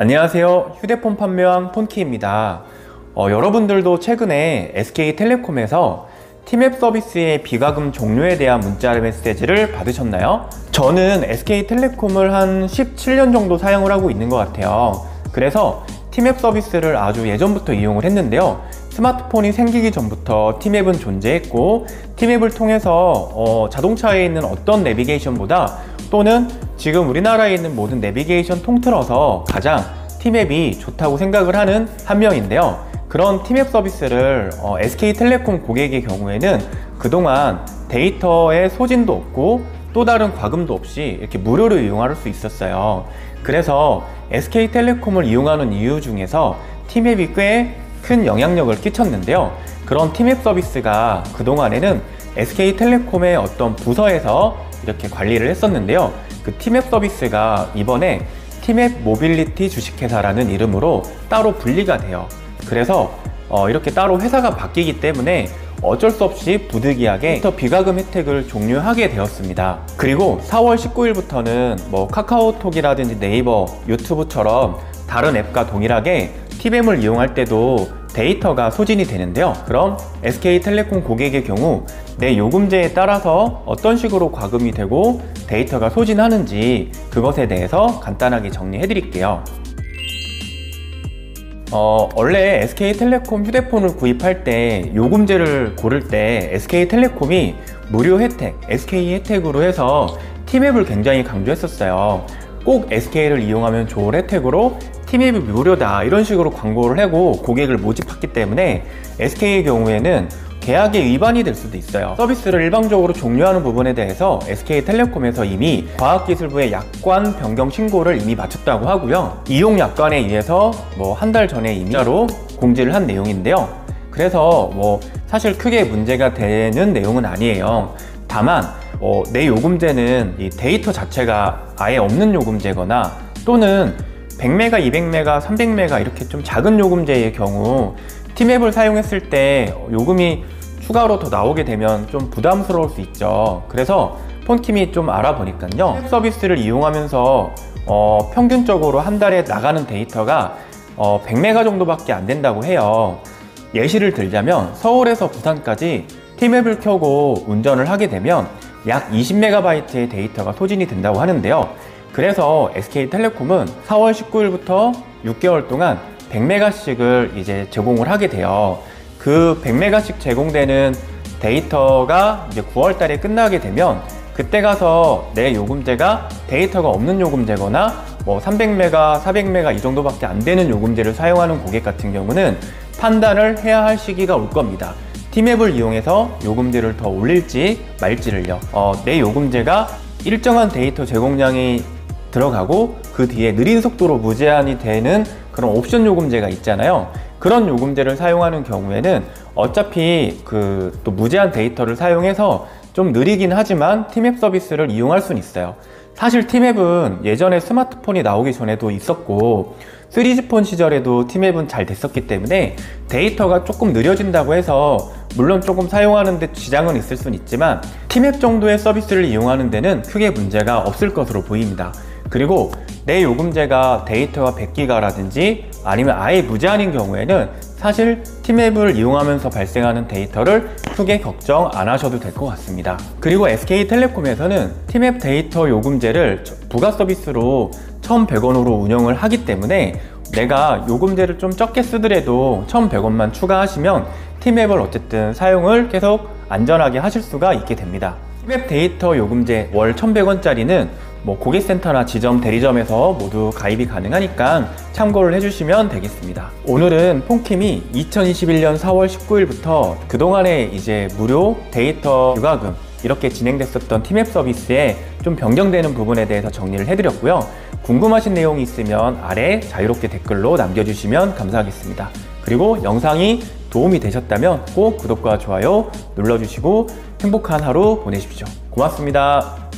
안녕하세요. 휴대폰 판매왕 폰키입니다. 여러분들도 최근에 SK텔레콤에서 티맵 서비스의 비과금 종료에 대한 문자 메시지를 받으셨나요? 저는 SK텔레콤을 한 17년 정도 사용을 하고 있는 것 같아요. 그래서 티맵 서비스를 아주 예전부터 이용을 했는데요. 스마트폰이 생기기 전부터 티맵은 존재했고, 티맵을 통해서 자동차에 있는 어떤 내비게이션보다 또는 지금 우리나라에 있는 모든 내비게이션 통틀어서 가장 티맵이 좋다고 생각을 하는 한 명인데요. 그런 티맵 서비스를 SK텔레콤 고객의 경우에는 그동안 데이터의 소진도 없고 또 다른 과금도 없이 이렇게 무료로 이용할 수 있었어요. 그래서 SK텔레콤을 이용하는 이유 중에서 티맵이 꽤 큰 영향력을 끼쳤는데요. 그런 티맵 서비스가 그동안에는 SK텔레콤의 어떤 부서에서 이렇게 관리를 했었는데요. 그 티맵 서비스가 이번에 티맵 모빌리티 주식회사라는 이름으로 따로 분리가 돼요. 그래서 이렇게 따로 회사가 바뀌기 때문에 어쩔 수 없이 부득이하게 데이터 비과금 혜택을 종료하게 되었습니다. 그리고 4월 19일부터는 카카오톡이라든지 네이버, 유튜브처럼 다른 앱과 동일하게 티맵을 이용할 때도 데이터가 소진이 되는데요. 그럼 SK텔레콤 고객의 경우 내 요금제에 따라서 어떤 식으로 과금이 되고 데이터가 소진하는지 그것에 대해서 간단하게 정리해 드릴게요. 원래 SK텔레콤 휴대폰을 구입할 때 요금제를 고를 때 SK텔레콤이 무료 혜택, SK 혜택으로 해서 티맵을 굉장히 강조했었어요. 꼭 SK를 이용하면 좋은 혜택으로 티맵이 무료다 이런 식으로 광고를 하고 고객을 모집했기 때문에 SK의 경우에는 계약에 위반이 될 수도 있어요. 서비스를 일방적으로 종료하는 부분에 대해서 SK텔레콤에서 이미 과학기술부에 약관 변경 신고를 이미 마쳤다고 하고요. 이용 약관에 의해서 한 달 전에 이미 문자로 공지를 한 내용인데요. 그래서 사실 크게 문제가 되는 내용은 아니에요. 다만 내 요금제는 이 데이터 자체가 아예 없는 요금제거나 또는 100메가, 200메가, 300메가 이렇게 좀 작은 요금제의 경우 티맵을 사용했을 때 요금이 추가로 더 나오게 되면 좀 부담스러울 수 있죠. 그래서 폰킴이 좀 알아보니까요, 티맵 서비스를 이용하면서 평균적으로 한 달에 나가는 데이터가 100메가 정도밖에 안 된다고 해요. 예시를 들자면 서울에서 부산까지 티맵을 켜고 운전을 하게 되면 약 20메가바이트의 데이터가 소진이 된다고 하는데요. 그래서 SK텔레콤은 4월 19일부터 6개월 동안 100메가씩을 이제 제공을 하게 돼요. 그 100메가씩 제공되는 데이터가 이제 9월 달에 끝나게 되면 그때 가서 내 요금제가 데이터가 없는 요금제거나 300메가, 400메가 이 정도밖에 안 되는 요금제를 사용하는 고객 같은 경우는 판단을 해야 할 시기가 올 겁니다. 티맵을 이용해서 요금제를 더 올릴지 말지를요. 내 요금제가 일정한 데이터 제공량이 들어가고 그 뒤에 느린 속도로 무제한이 되는 그런 옵션 요금제가 있잖아요. 그런 요금제를 사용하는 경우에는 어차피 또 무제한 데이터를 사용해서 좀 느리긴 하지만 티맵 서비스를 이용할 수는 있어요. 사실 티맵은 예전에 스마트폰이 나오기 전에도 있었고 3G폰 시절에도 티맵은 잘 됐었기 때문에 데이터가 조금 느려진다고 해서 물론 조금 사용하는 데 지장은 있을 수는 있지만 티맵 정도의 서비스를 이용하는 데는 크게 문제가 없을 것으로 보입니다. 그리고 내 요금제가 데이터가 100기가라든지 아니면 아예 무제한인 경우에는 사실 티맵을 이용하면서 발생하는 데이터를 크게 걱정 안 하셔도 될 것 같습니다. 그리고 SK텔레콤에서는 티맵 데이터 요금제를 부가 서비스로 1,100원으로 운영을 하기 때문에 내가 요금제를 좀 적게 쓰더라도 1,100원만 추가하시면 티맵을 어쨌든 사용을 계속 안전하게 하실 수가 있게 됩니다. 티맵 데이터 요금제 월 1,100원짜리는 고객센터나 지점, 대리점에서 모두 가입이 가능하니까 참고를 해주시면 되겠습니다. 오늘은 폰킴이 2021년 4월 19일부터 그동안에 이제 무료 데이터 비과금 이렇게 진행됐었던 티맵 서비스에 좀 변경되는 부분에 대해서 정리를 해드렸고요. 궁금하신 내용이 있으면 아래 자유롭게 댓글로 남겨주시면 감사하겠습니다. 그리고 영상이 도움이 되셨다면 꼭 구독과 좋아요 눌러주시고 행복한 하루 보내십시오. 고맙습니다.